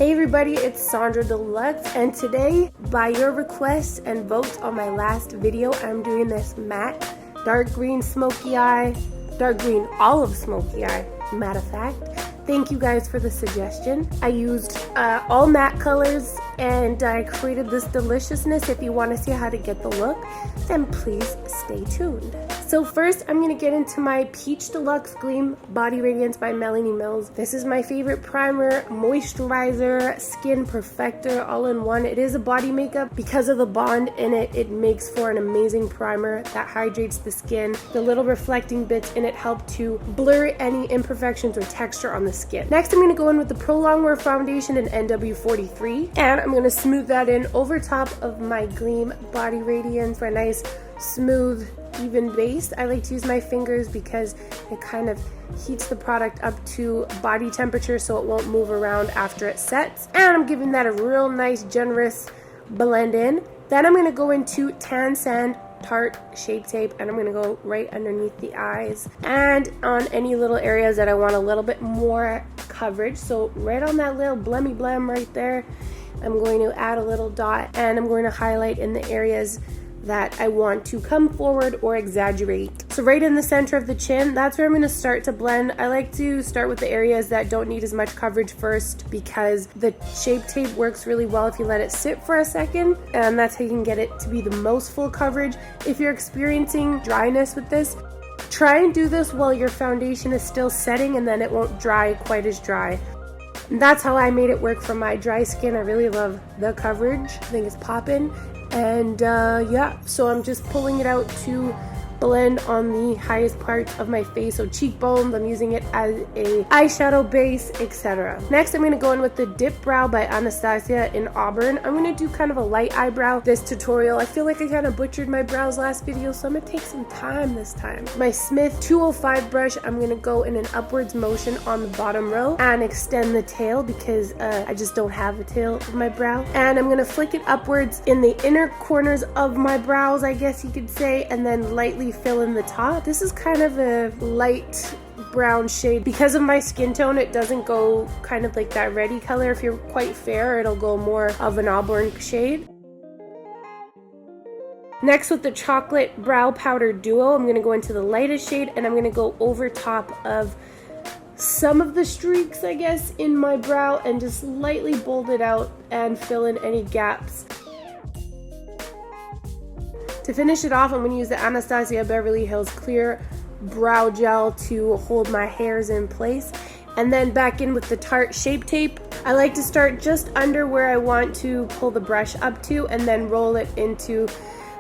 Hey everybody, it's Sonjdradeluxe, and today, by your request and votes on my last video, I'm doing this matte dark green smoky eye, dark green olive smoky eye, matter of fact. Thank you guys for the suggestion. I used all matte colors and I created this deliciousness. If you want to see how to get the look, then please stay tuned. So first, I'm going to get into my Peach Deluxe Gleam Body Radiance by Melanie Mills. This is my favorite primer, moisturizer, skin perfector, all in one. It is a body makeup. Because of the bond in it, it makes for an amazing primer that hydrates the skin. The little reflecting bits in it help to blur any imperfections or texture on the skin. Next, I'm going to go in with the prolongwear foundation in NW43, and I'm going to smooth that in over top of my Gleam Body Radiance for a nice, smooth, even base. I like to use my fingers because it kind of heats the product up to body temperature so it won't move around after it sets. And I'm giving that a real nice, generous blend in. Then I'm going to go into Tan Sand Tarte Shape Tape, and I'm going to go right underneath the eyes and on any little areas that I want a little bit more coverage. So right on that little blemmy blem right there, I'm going to add a little dot, and I'm going to highlight in the areas that I want to come forward or exaggerate. So right in the center of the chin, that's where I'm going to start to blend. I like to start with the areas that don't need as much coverage first, because the Shape Tape works really well if you let it sit for a second, and that's how you can get it to be the most full coverage. If you're experiencing dryness with this, try and do this while your foundation is still setting, and then it won't dry quite as dry. And that's how I made it work for my dry skin. I really love the coverage. I think it's poppin'. And yeah, so I'm just pulling it out to blend on the highest parts of my face, so cheekbones. I'm using it as a eyeshadow base, etc. Next, I'm going to go in with the Dip Brow by Anastasia in Auburn. I'm going to do kind of a light eyebrow this tutorial. I feel like I kind of butchered my brows last video, so I'm going to take some time this time. My Smith 205 brush, I'm going to go in an upwards motion on the bottom row and extend the tail, because I just don't have a tail of my brow. And I'm going to flick it upwards in the inner corners of my brows, I guess you could say, and then lightly fill in the top. This is kind of a light brown shade. Because of my skin tone, it doesn't go kind of like that reddy color. If you're quite fair, it'll go more of an auburn shade. Next, with the Chocolate Brow Powder Duo, I'm going to go into the lightest shade, and I'm going to go over top of some of the streaks, I guess, in my brow, and just lightly bold it out and fill in any gaps. To finish it off, I'm going to use the Anastasia Beverly Hills Clear Brow Gel to hold my hairs in place. And then back in with the Tarte Shape Tape. I like to start just under where I want to pull the brush up to, and then roll it into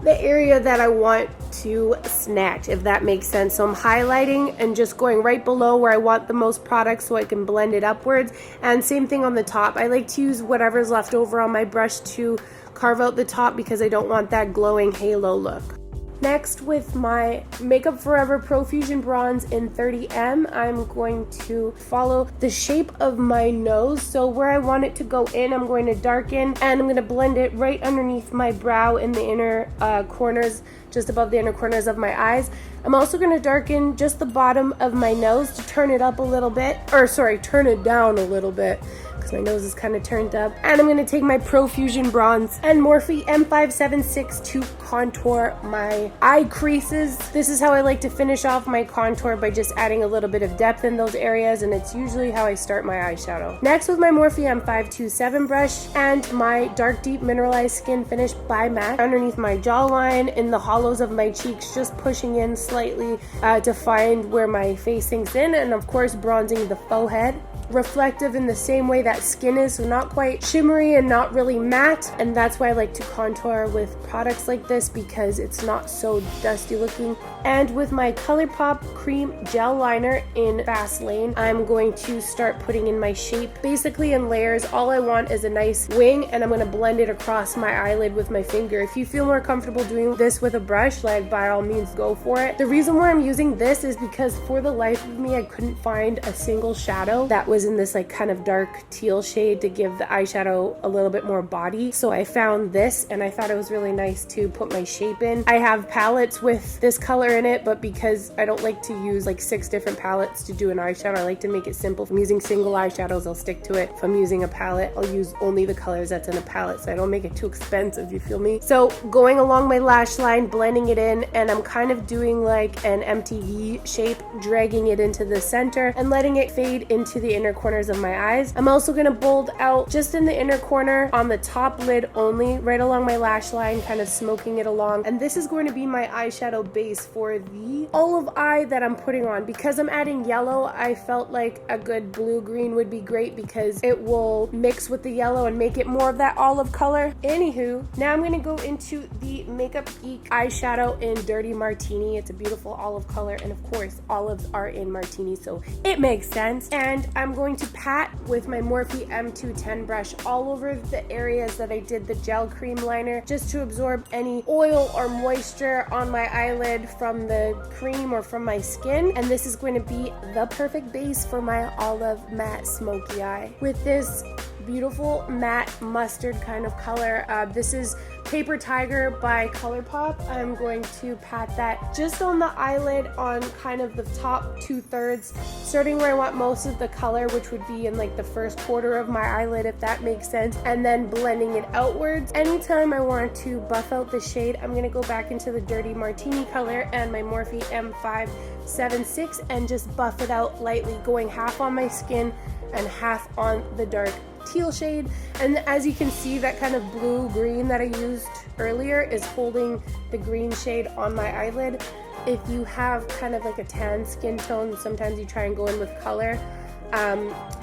the area that I want to snatch, if that makes sense. So I'm highlighting and just going right below where I want the most product so I can blend it upwards. And same thing on the top. I like to use whatever's left over on my brush to carve out the top, because I don't want that glowing halo look. Next, with my Makeup Forever Profusion Bronze in 30M, I'm going to follow the shape of my nose. So where I want it to go in, I'm going to darken, and I'm going to blend it right underneath my brow in the inner corners, just above the inner corners of my eyes. I'm also going to darken just the bottom of my nose to turn it up a little bit, or sorry, turn it down a little bit, because my nose is kind of turned up. And I'm going to take my Profusion Bronze and Morphe M576 to contour my eye creases. This is how I like to finish off my contour, by just adding a little bit of depth in those areas, and it's usually how I start my eyeshadow. Next, with my Morphe M527 brush and my Dark Deep Mineralized Skin Finish by MAC underneath my jawline, in the hollows of my cheeks, just pushing in slightly to find where my face sinks in, and of course bronzing the forehead. Reflective in the same way that skin is, so not quite shimmery and not really matte, and that's why I like to contour with products like this, because it's not so dusty looking. And with my Colourpop Cream Gel Liner in Fast Lane, I'm going to start putting in my shape, basically in layers. All I want is a nice wing, and I'm going to blend it across my eyelid with my finger. If you feel more comfortable doing this with a brush, like, by all means go for it. The reason why I'm using this is because for the life of me, I couldn't find a single shadow that was was in this like kind of dark teal shade to give the eyeshadow a little bit more body. So I found this and I thought it was really nice to put my shape in. I have palettes with this color in it, but because I don't like to use like 6 different palettes to do an eyeshadow, I like to make it simple. If I'm using single eyeshadows, I'll stick to it. If I'm using a palette, I'll use only the colors that's in a palette, so I don't make it too expensive, you feel me? So going along my lash line, blending it in, and I'm kind of doing like an MTV shape, dragging it into the center and letting it fade into the inner corners of my eyes. I'm also gonna bold out just in the inner corner on the top lid only, right along my lash line, kind of smoking it along. And this is going to be my eyeshadow base for the olive eye that I'm putting on. Because I'm adding yellow, I felt like a good blue-green would be great because it will mix with the yellow and make it more of that olive color. Anywho, now I'm gonna go into the Makeup Geek eyeshadow in Dirty Martini. It's a beautiful olive color, and of course, olives are in martini, so it makes sense. And I'm going to pat with my Morphe M210 brush all over the areas that I did the gel cream liner, just to absorb any oil or moisture on my eyelid from the cream or from my skin. And this is going to be the perfect base for my olive matte smoky eye with this beautiful matte mustard kind of color. This is Paper Tiger by Colourpop. I'm going to pat that just on the eyelid on kind of the top 2/3, starting where I want most of the color, which would be in like the first quarter of my eyelid, if that makes sense, and then blending it outwards. Anytime I want to buff out the shade, I'm gonna go back into the Dirty Martini color and my Morphe M576 and just buff it out lightly, going half on my skin and half on the dark teal shade. And as you can see, that kind of blue-green that I used earlier is holding the green shade on my eyelid. If you have kind of like a tan skin tone, sometimes you try and go in with color,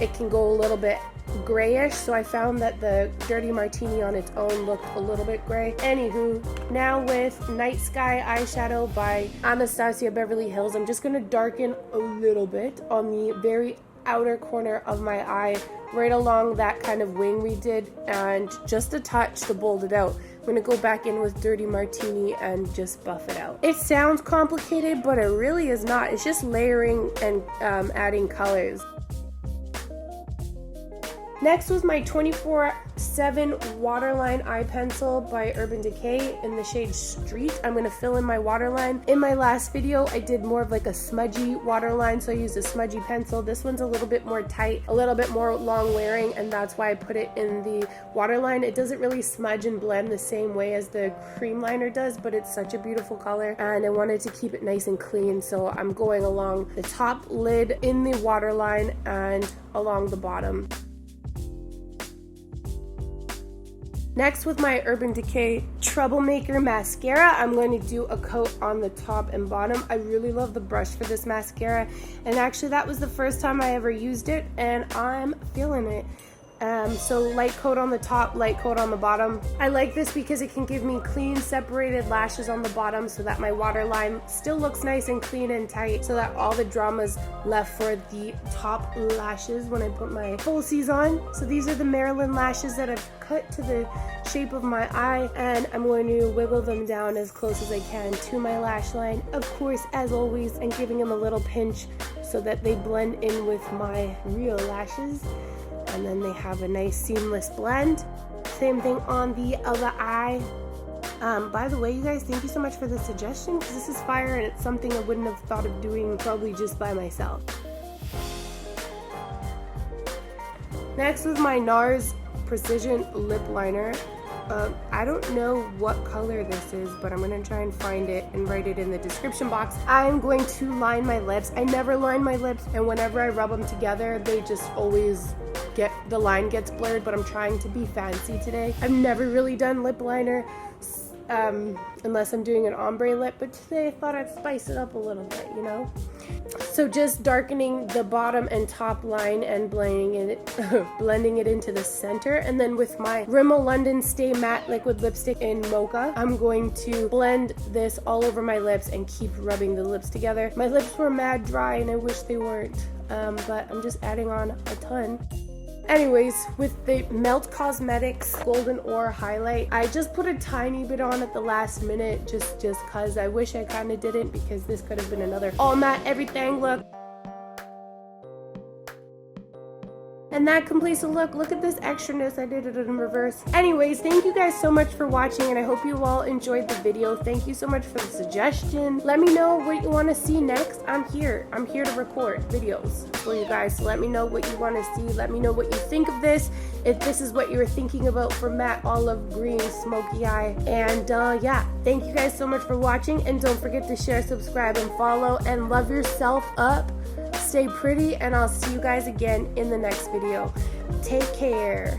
it can go a little bit grayish, so I found that the Dirty Martini on its own looked a little bit gray. Anywho, now with Night Sky eyeshadow by Anastasia Beverly Hills, I'm just going to darken a little bit on the very outer corner of my eye, right along that kind of wing we did, and just a touch to bold it out. I'm gonna go back in with Dirty Martini and just buff it out. It sounds complicated, but it really is not. It's just layering and adding colors. Next was my 24/7 waterline eye pencil by Urban Decay in the shade Street. I'm going to fill in my waterline. In my last video, I did more of like a smudgy waterline, so I used a smudgy pencil. This one's a little bit more tight, a little bit more long wearing, and that's why I put it in the waterline. It doesn't really smudge and blend the same way as the cream liner does, but it's such a beautiful color, and I wanted to keep it nice and clean, so I'm going along the top lid in the waterline and along the bottom. Next, with my Urban Decay Troublemaker mascara, I'm going to do a coat on the top and bottom. I really love the brush for this mascara, and actually that was the first time I ever used it, and I'm feeling it. So light coat on the top, light coat on the bottom. I like this because it can give me clean separated lashes on the bottom so that my waterline still looks nice and clean and tight, so that all the drama's left for the top lashes when I put my falsies on. So these are the Marilyn lashes that I've cut to the shape of my eye, and I'm going to wiggle them down as close as I can to my lash line, of course, as always, and giving them a little pinch so that they blend in with my real lashes. And then they have a nice seamless blend. Same thing on the other eye. By the way, you guys, thank you so much for the suggestion, because this is fire and it's something I wouldn't have thought of doing probably just by myself. Next was my Nars Precision Lip Liner. I don't know what color this is, but I'm going to try and find it and write it in the description box. I'm going to line my lips. I never line my lips, and whenever I rub them together, they just always the line gets blurred, but I'm trying to be fancy today. I've never really done lip liner unless I'm doing an ombre lip, but today I thought I'd spice it up a little bit, you know? So just darkening the bottom and top line and blending it into the center. And then with my Rimmel London Stay Matte Liquid Lipstick in Mocha, I'm going to blend this all over my lips and keep rubbing the lips together. My lips were mad dry and I wish they weren't, but I'm just adding on a ton. Anyways, with the Melt Cosmetics Golden Ore Highlight, I just put a tiny bit on at the last minute, just cause I wish I kind of didn't, because this could have been another all matte everything look. And that completes the look. Look at this extraness. I did it in reverse. Anyways, thank you guys so much for watching, and I hope you all enjoyed the video. Thank you so much for the suggestion. Let me know what you want to see next. I'm here to record videos for you guys. So let me know what you want to see. Let me know what you think of this. If this is what you were thinking about for matte olive green smoky eye. And yeah, thank you guys so much for watching. And don't forget to share, subscribe, and follow. And love yourself up. Stay pretty, and I'll see you guys again in the next video. Take care.